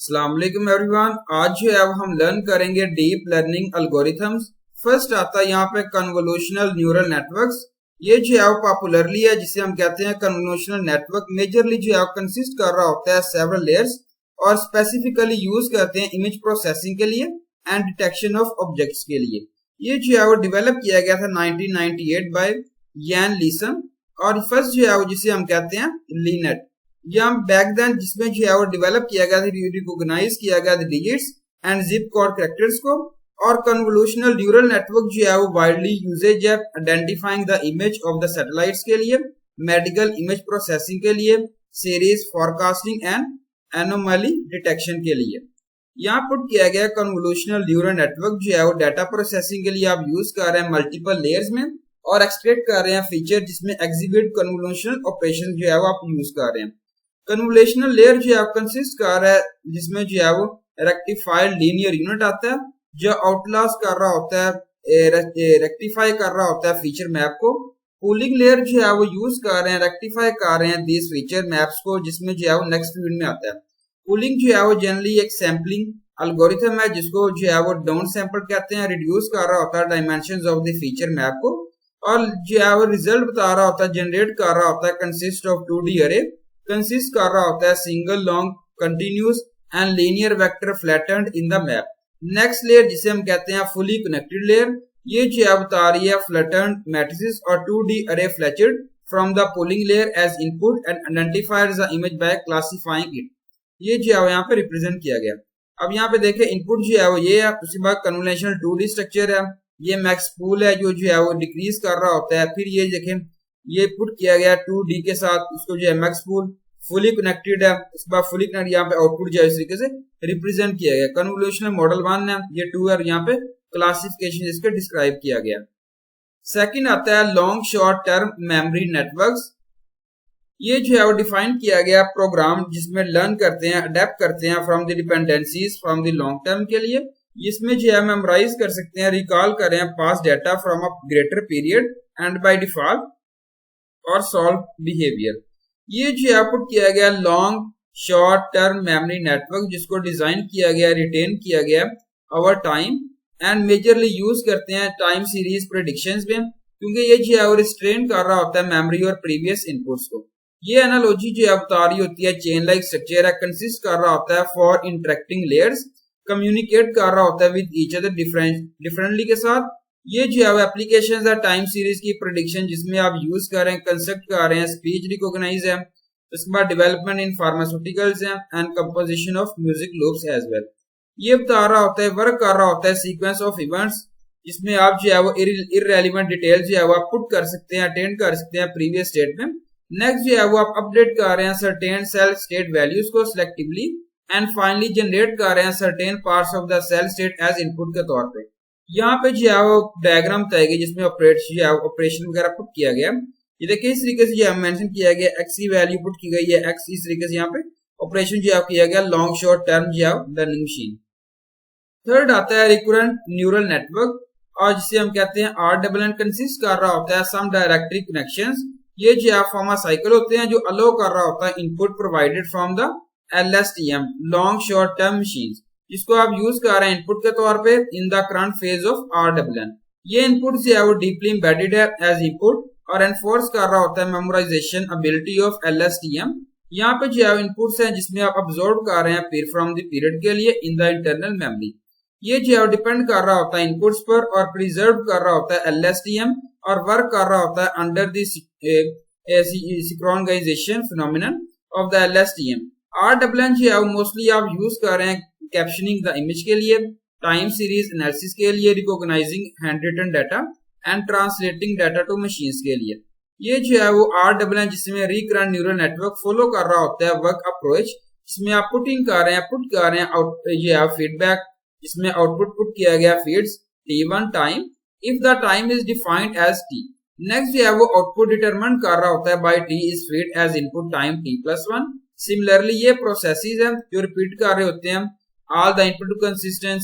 अस्सलाम वालेकुम एवरीवन। आज जो है अब हम लर्न करेंगे डीप लर्निंग एल्गोरिथम्स। फर्स्ट आता है यहाँ पे कन्वोल्यूशनल न्यूरल नेटवर्क्स। ये जो है पॉपुलरली है जिसे हम कहते हैं कन्वोल्यूशनल नेटवर्क। मेजरली जो है कंसिस्ट कर रहा होता है सेवरल लेयर्स और स्पेसिफिकली यूज करते हैं इमेज प्रोसेसिंग के लिए एंड डिटेक्शन ऑफ ऑब्जेक्ट्स के लिए। ये जो है वो डेवलप किया गया था 1998 बाय यान लीसन और फर्स्ट जो है जिसे हम कहते हैं लीनेट। या बैक देन जिसमें जो है वो डेवलप किया गया था, रिकॉग्नाइज किया गया था digits and zip code characters को। और कन्वोल्यूशनल न्यूरल नेटवर्क जो है वो वाइडली यूजेज है identifying the image of the satellites के लिए, मेडिकल इमेज प्रोसेसिंग के लिए, series forecasting and anomaly detection के लिए। यहाँ पुट किया गया कन्वोल्यूशनल न्यूरल नेटवर्क जो है वो डाटा प्रोसेसिंग के लिए आप यूज कर रहे हैं मल्टीपल लेयर्स में और एक्सट्रैक्ट कर रहे हैं फीचर जिसमें एग्जीक्यूट कन्वोल्यूशनल ऑपरेशन जो है वो आप यूज कर रहे हैं। कन्वोल्यूशनल लेयर जो है कंसिस्ट कर रहा है जिसमें जो है वो रेक्टिफाइड लीनियर यूनिट आता है जो आउटलास्ट कर रहा होता है, रेक्टिफाई कर रहा होता है फीचर मैप को। पूलिंग लेयर जो है वो यूज कर रहे हैं, रेक्टिफाई कर रहे हैं दिस फीचर मैप्स को जिसमें जो है वो नेक्स्ट यूनिट में आता है। पूलिंग जो है वो जनरली एक सैम्पलिंग एल्गोरिथम है जिसको जो है वो डाउन सैंपल कहते हैं। रिड्यूस कर रहा होता है dimensions of the feature map को और जो है वो रिजल्ट बता रहा होता है, जनरेट कर रहा होता है कंसिस्ट ऑफ 2D अरे, कंसिस्ट कर रहा होता है single long continuous and linear vector flattened in the map. Next layer जिसे हम कहते हैं फुली कनेक्टेड लेयर, ये जो है बता रही है फ्लैटेंड मैट्रिसेस और 2D arrays flattened from the pooling layer as input and identifies the image by classifying it. ये जो है यहाँ पे रिप्रेजेंट किया गया। अब यहाँ पे देखें इनपुट जो है वो ये है, उसके बाद कन्वोल्यूशनल 2D स्ट्रक्चर है, ये मैक्स पूल है जो है वो डिक्रीज कर रहा होता है। फिर ये देखें ये पुट किया गया 2D के साथ, उसको जो है मैक्स पूल फुली कनेक्टेड है। उसके बाद फुली कनेक्टेड यहाँ पे आउटपुट जो है इस तरीके से रिप्रेजेंट किया गया। कन्वोल्यूशनल मॉडल 1 है, ये 2 है, यहाँ पे क्लासिफिकेशन इसके डिस्क्राइब किया गया। सेकंड आता है long short term memory networks. ये जो है वो डिफाइन किया गया प्रोग्राम जिसमें लर्न करते हैं, अडेप्ट करते हैं from the dependencies from the long term के लिए। इसमें जो है मेमोराइज कर सकते हैं, रिकॉल कर रहे हैं past data from a greater period and by default और सॉल्व बिहेवियर। ये जो आउटपुट किया गया long short term memory network जिसको डिजाइन किया गया, रिटेन किया गया over time and majorly use करते हैं टाइम सीरीज प्रेडिक्शंस में, क्योंकि ये जो है रिस्ट्रेन कर रहा होता है मेमोरी और प्रीवियस इनपुट्स को। ये एनालॉजी जो है बता रही होती है चेन लाइक स्ट्रक्चर है, कंसिस्ट कर रहा होता है फॉर इंटरेक्टिंग लेयर्स, कम्युनिकेट कर रहा होता है विद ईच अदर डिफरेंटली के साथ। ये जो है एप्लीकेशन है टाइम सीरीज की प्रेडिक्शन जिसमें आप यूज कर रहे हैं, कंसेप्ट कर रहे हैं स्पीच रिकॉग्नाइज है, उसके बाद डेवलपमेंट इन फार्मास्यूटिकल्स है and composition of music loops as well. ये बता रहा होता है, वर्क कर रहा होता है सीक्वेंस ऑफ इवेंट्स जिसमें आप जो है वो इररेलेवेंट डिटेल जो है वो आप पुट कर सकते हैं, अटेंड कर सकते हैं प्रीवियस स्टेट में। नेक्स्ट जो है वो आप अपडेट कर रहे हैं सर्टेन सेल स्टेट वैल्यूज को सिलेक्टिवली एंड फाइनली जनरेट कर रहे हैं certain parts of the cell state as input के तौर पे। यहाँ पे जो है वो डायग्राम बताई गई जिसमें ऑपरेशन वगैरह पुट किया गया। ये देखिए इस तरीके से जो है मेंशन किया गया, एक्स की वैल्यू पुट की गई है, एक्स इस तरीके से यहाँ पे ऑपरेशन जो है किया गया लॉन्ग शॉर्ट टर्म जो है लर्निंग मशीन। थर्ड आता है रिकरेंट न्यूरल नेटवर्क और जिसे हम कहते हैं RNN, कंसिस्ट कर रहा होता है सम डायरेक्टरी कनेक्शंस। ये जो है फॉर्मा साइकिल होते हैं जो अलो कर रहा होता है input provided from the LSTM long short term machine, जिसको आप यूज कर रहे हैं इनपुट के तौर पे in the current phase of RNN। ये इनपुट जो है वो डीपली एम्बेडेड है एज इनपुट और एनफोर्स कर रहा होता है मेमोराइजेशन एबिलिटी ऑफ LSTM। यहाँ पे जो है इनपुट्स हैं जिसमें आप अब्सॉर्ब कर रहे हैं फ्रॉम द पीरियड के लिए इन द इंटरनल मेमोरी। ये जो है डिपेंड कर रहा होता है इनपुट्स पर और प्रिजर्व कर रहा होता है LSTM और वर्क कर रहा होता है under the synchronisation phenomenon of the LSTM। RNN जो है मोस्टली आप यूज कर रहे हैं कैप्शनिंग द इमेज के लिए, टाइम सीरीज एनालिसिस के लिए, recognising hand written data and translating data to machines के लिए। ये जो है वो RNN जिसमें रिकरेंट न्यूरल नेटवर्क फॉलो कर रहा होता है वर्क अप्रोच, जिसमें आप पुट कर रहे हैं ये फीडबैक जिसमें आउटपुट पुट किया गया feeds T1 time if the time is defined as T। Next जो है वो आउटपुट डिटरमाइन कर रहा होता है by T is feed as input time T+1। Similarly ये प्रोसेसेस हैं जो रिपीट कर रहे होते हैं all the input consisting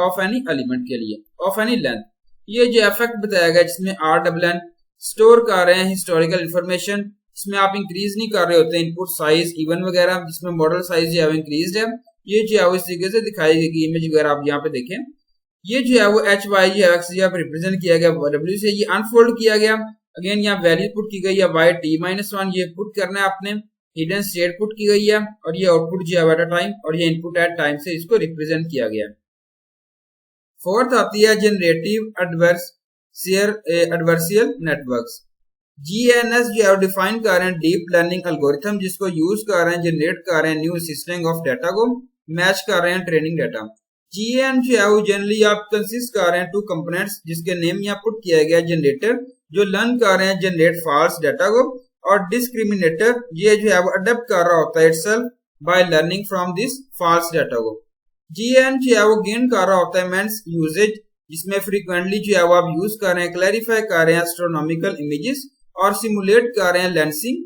of any element के लिए of any length। ये जो इफेक्ट बताया गया जिसमें RNN स्टोर कर रहे हैं हिस्टोरिकल इंफॉर्मेशन, जिसमें आप इंक्रीज नहीं कर रहे होते इनपुट साइज इवन वगैरह, जिसमें मॉडल साइज जो है वो इंक्रीज है। ये जो है वो इस तरीके से दिखाई गई इमेज वगैरह आप यहाँ पे देखें। ये जो है वो एच वाई जी एक्स यहाँ पे रिप्रेजेंट किया गया डब्ल्यू से, ये अनफोल्ड किया गया। अगेन यहाँ वैल्यू पुट की गई है वाई टी माइनस वन, ये पुट करना है आपने। हिडन स्टेट पुट की गई है और ये आउटपुट जो है एट टाइम और ये इनपुट एट टाइम से इसको रिप्रेजेंट किया गया। फोर्थ आती है जनरेटिव एडवर्सियल नेटवर्क्स। GNS जो है डिफाइन कर रहे हैं डीप लर्निंग एल्गोरिथम, जिसको यूज कर रहे हैं जनरेट कर रहे हैं न्यू सिस्टम ऑफ डाटा को मैच कर रहे हैं ट्रेनिंग डाटा। GN जो है वो जनरली आप कंसिस्ट कर रहे हैं टू कंपोनेंट्स, जिसके नेम यहाँ पुट किया गया जनरेटर जो लर्न कर रहे हैं जनरेट फॉल्स डाटा को, और डिस्क्रिमिनेटर ये जो है वो अडेप्ट कर रहा होता है itself by learning from this false data को। GN जो है वो गेन कर रहा होता है मेंस यूजेज, जिसमें फ्रीक्वेंटली जो है वो आप यूज कर रहे हैं क्लैरिफाई कर रहे हैं एस्ट्रोनॉमिकल इमेजेस और सिमुलेट कर रहे हैं लेंसिंग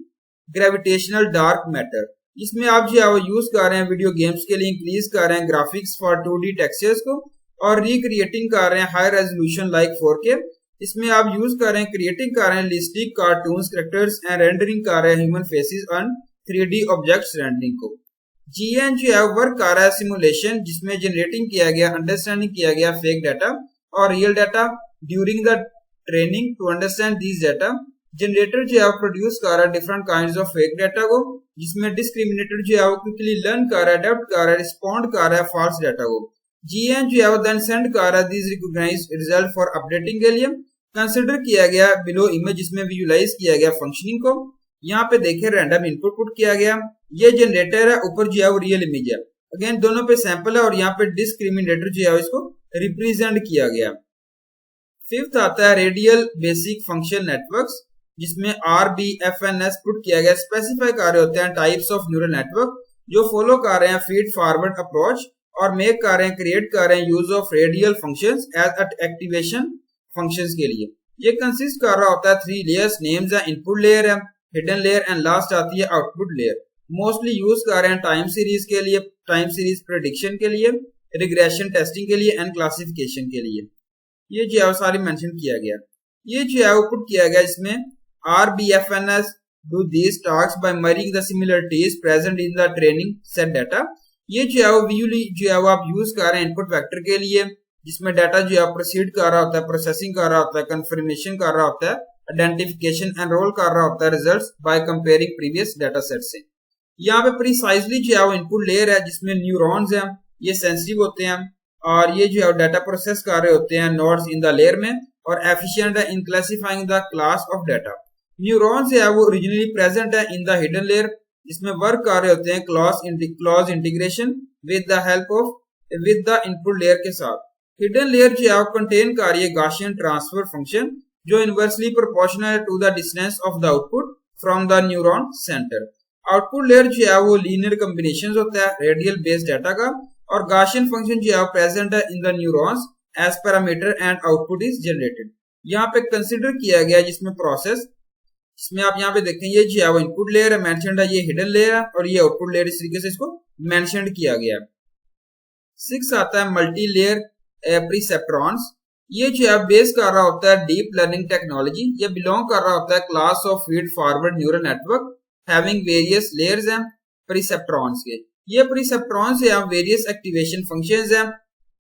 ग्रेविटेशनल डार्क मैटर, जिसमें आप जो है वो यूज कर रहे हैं वीडियो गेम्स के लिए इंक्रीज कर रहे हैं ग्राफिक्स फॉर 2D टेक्सचर्स को, और रिक्रिएटिंग कर रहे हैं हाई रेजोल्यूशन लाइक 4K। इसमें आप यूज कर रहे हैं क्रिएटिंग कर रहे हैं लिस्टिक कार्टून्स कैरेक्टर्स एंड रेंडरिंग कर रहे हैं human faces and 3D objects rendering को। GN जो है वर्क कर रहा है सिमुलेशन, जिसमें जनरेटिंग किया गया अंडरस्टैंडिंग किया गया फेक डाटा और real data during the training to understand this data. Generator जो है प्रोड्यूस कर रहा है different kinds of fake data को, जिसमें डिस्क्रिमिनेटर जो है वो क्विकली लर्न कर रहा है, अडेप्ट कर रहा है, रिस्पॉन्ड कर रहा है फॉल्स डाटा को। GN जो है वो देन सेंड कर रहा है this recognised result for updating के लिए। कंसीडर किया गया बिलो इमेज, जिसमें विजुलाइज किया गया फंक्शनिंग को। यहाँ पे देखें रैंडम इनपुट पुट किया गया, ये जनरेटर है, ऊपर जो है वो रियल इमेज है। अगेन दोनों पे सैंपल है और यहाँ पे डिस्क्रिमिनेटर जो है इसको रिप्रेजेंट किया गया। फिफ्थ आता है रेडियल बेसिक फंक्शन नेटवर्क्स, जिसमें RBFNS पुट किया गया। स्पेसिफाई कर रहे होते हैं टाइप्स ऑफ न्यूरल नेटवर्क जो फॉलो कर रहे हैं फीड फॉरवर्ड अप्रोच और मेक कर रहे हैं क्रिएट कर रहे हैं use of radial functions as activation functions के लिए। ये कंसिस्ट कर रहा होता है 3 लेयर्स, नेम्स है, इनपुट लेयर है, हिडन लेयर एंड लास्ट आती है आउटपुट लेयर। मोस्टली यूज कर रहे हैं टाइम सीरीज के लिए, टाइम सीरीज प्रेडिक्शन के लिए, रिग्रेशन टेस्टिंग के लिए एंड क्लासिफिकेशन के लिए। ये जो है सारी मेंशन किया गया। ये जो है पुट किया गया, इसमें RBFNS do these tasks by merging the similarities present in the training set data। ये जो है visually जो है आप यूज कर रहे हैं इनपुट वेक्टर के लिए, जिसमें डाटा जो है प्रोसीड कर रहा होता है, प्रोसेसिंग कर रहा होता है, कंफर्मेशन कर रहा होता है, आइडेंटिफिकेशन एनरोल कर रहा होता है results by comparing previous data set से। यहाँ पे प्रिसाइजली जो है इनपुट लेयर है, जिसमें न्यूरॉन्स हैं, ये सेंसिटिव होते हैं और ये जो है डाटा प्रोसेस कर रहे होते हैं नोड्स इन द लेयर में, और एफिशिएंट है in classifying the class of data. Neurons है वो ओरिजिनली प्रेजेंट है इन द हिडन लेयर, जिसमें वर्क कर रहे होते हैं clause integration with the help of with the input layer के साथ। हिडन लेयर जो है कंटेन कर रही है गॉसियन ट्रांसफर फंक्शन जो inversely proportional to the distance of the output from the neuron centre. Output layer जो है वो लीनियर कॉम्बिनेशन होता है रेडियल बेस्ड डाटा का, और गॉसियन फंक्शन जो है प्रेजेंट है in the neurons as parameter and output is generated. यहाँ पे कंसिडर किया गया जिसमें प्रोसेस, इसमें आप यहाँ पे देखें ये जो है वो इनपुट लेयर है मेंशन्ड है, ये हिडन लेयर है और ये आउटपुट लेयर, इस तरीके से इसको मेंशन्ड किया गया। 6 आता है मल्टी लेयर प्रिसेप्ट्रॉन्स। ये जो है बेस कर रहा होता है डीप लर्निंग टेक्नोलॉजी, ये बिलोंग कर रहा होता है class of feed forward neural network having various layers हैं प्रिसेप्ट्रॉन्स के। ये प्रिसेप्ट्रॉन्स है वेरियस एक्टिवेशन फंक्शंस हैं,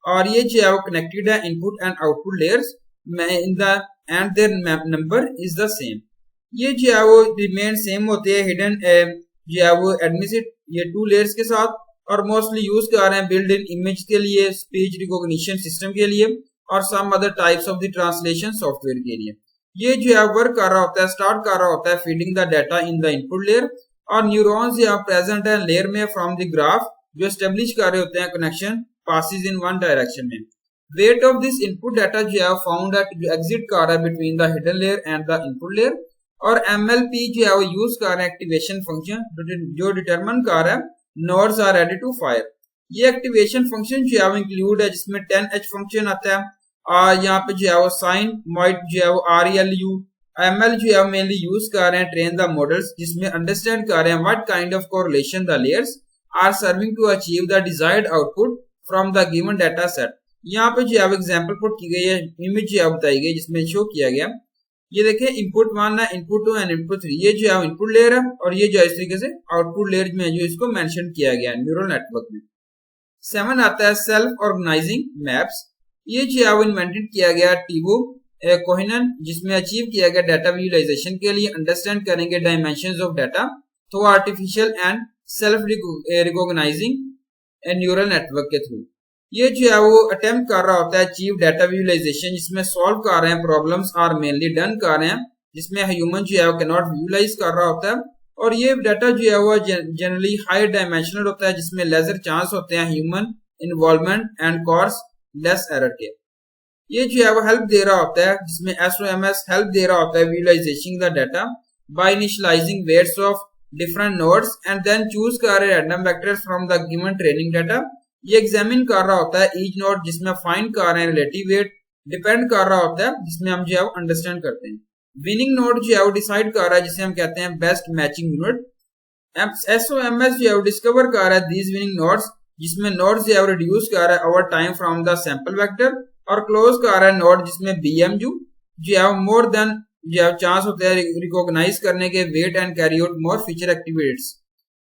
और ये जो है वो कनेक्टेड है input and output layers in the end their number is the same. ये जो है वो रिमेन सेम होते हैं हिडन जो है वो एडमिसिट ये 2 लेयर्स के साथ, और मोस्टली यूज कर रहे हैं बिल्ड इन इमेज के लिए, स्पीच रिकॉग्निशन सिस्टम के लिए और some other types of the translation software के लिए। ये जो है वर्क कर रहा होता है, स्टार्ट कर रहा होता है feeding the data in the input layer, और न्यूरॉन्स यहाँ प्रेजेंट है लेयर में फ्रॉम द ग्राफ जो एस्टेब्लिश कर रहे होते हैं connection passes in one direction में। Weight of this input data जो है फाउंड एट एग्जिट कर रहा है between the hidden layer and the input layer, और MLP जो है वो यूज कर रहे हैं एक्टिवेशन फंक्शन जो डिटरमिन कर रहा है nodes are ready to fire. ये एक्टिवेशन फंक्शन जो है वो इंक्लूड है, जिसमें 10H फंक्शन आता है, और यहाँ पे जो है वो साइन मॉइट जो है वो RLU ML जो है मेनली यूज कर रहे हैं ट्रेन द मॉडल्स, जिसमें अंडरस्टैंड कर रहे हैं what kind of correlation the layers are serving to achieve the desired output from the given data set. यहाँ पे जो है एग्जांपल पुट की गई है, इमेज जो है बताई गई जिसमें शो किया गया। ये देखिए इनपुट 1 है, इनपुट 2 एंड इनपुट 3, ये जो है इनपुट लेयर है और ये जो है इस तरीके से आउटपुट लेयर में जो इसको मेंशन किया गया है न्यूरल नेटवर्क में। 7 आता है सेल्फ ऑर्गेनाइजिंग मैप्स। ये जो है इन्वेंटेड किया गया टीबो कोहिनन, जिसमें अचीव किया गया डाटा विजुअलाइजेशन के लिए अंडरस्टैंड करेंगे dimensions of data through artificial and self recognising neural network के थ्रू। ये जो है वो अटेम्प्ट कर रहा होता है अचीव डाटा विजुअलाइजेशन, जिसमें सॉल्व कर रहे हैं प्रॉब्लम्स आर मेनली डन कर रहे हैं, जिसमें ह्यूमन जो है वो कैन नॉट विजुअलाइज कर रहा होता है। और ये डाटा जो है वो जनरली हाई डायमेंशनल होता है, जिसमें लेजर चांस होते हैं human involvement and course less error के। ये जो है वो हेल्प दे रहा होता है, जिसमें SOMS हेल्प दे रहा होता है visualization the data by initializing weights of different nodes and then choose कर random vectors from the given training data. ये एग्जामिन कर रहा होता है ईच नोड, जिसमें फाइंड कर रहे हैं रिलेटिव वेट डिपेंड कर रहा होता है, जिसमें हम जो है अंडरस्टैंड करते हैं। विनिंग नोड जो है वो डिसाइड कर रहा है, जिसे हम कहते हैं बेस्ट मैचिंग यूनिट। SOMS जो है वो डिस्कवर कर रहा है दीज विनिंग नोड्स, जिसमें नोड्स जो है रिड्यूस कर रहा है over time from the sample vector, और क्लोज कर रहा है नोड जिसमें BMU जो है मोर देन जो है चांस होते हैं रिकॉग्नाइज करने के weight and carry out more feature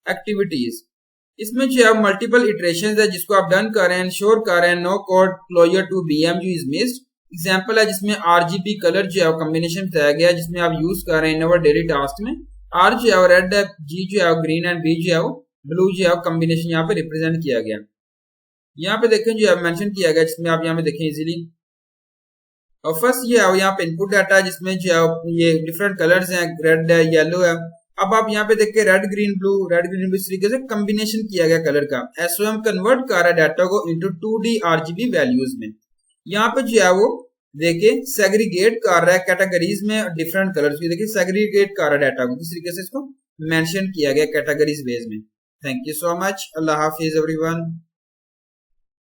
activities. इसमें जो है मल्टीपल इटरेशंस है जिसको आप डन कर रहे हैं, इंश्योर कर रहे हैं no code closer to BMU is missed. Example है जिसमें RGB कलर जो है कॉम्बिनेशन बताया गया है, जिसमें आप यूज कर रहे हैं इन अवर डेली टास्क में। R जो है रेड है, G जो है ग्रीन एंड B जो है ब्लू जो है कॉम्बिनेशन यहाँ पे रिप्रेजेंट किया गया। यहाँ पे देखें जो है मेंशन किया गया, जिसमें आप यहाँ पे देखें इजीली। और फर्स्ट ये है यहाँ पे इनपुट डाटा है, जिसमें जो है ये डिफरेंट कलर्स हैं, रेड है, येलो है। अब आप यहाँ पे देखिए रेड ग्रीन ब्लू इस तरीके से कॉम्बिनेशन किया गया कलर का। SOM कन्वर्ट कर रहा है डाटा को इनटू 2D RGB वैल्यूज में। यहाँ पे जो है वो देखिए सेग्रीगेट कर रहा है कैटेगरीज में डिफरेंट कलर्स की। देखिए सेग्रीगेट कर रहा है डाटा को, किस तरीके से इसको मेंशन किया गया कैटेगरीज बेस में। Thank you so much. Allah Hafiz everyone.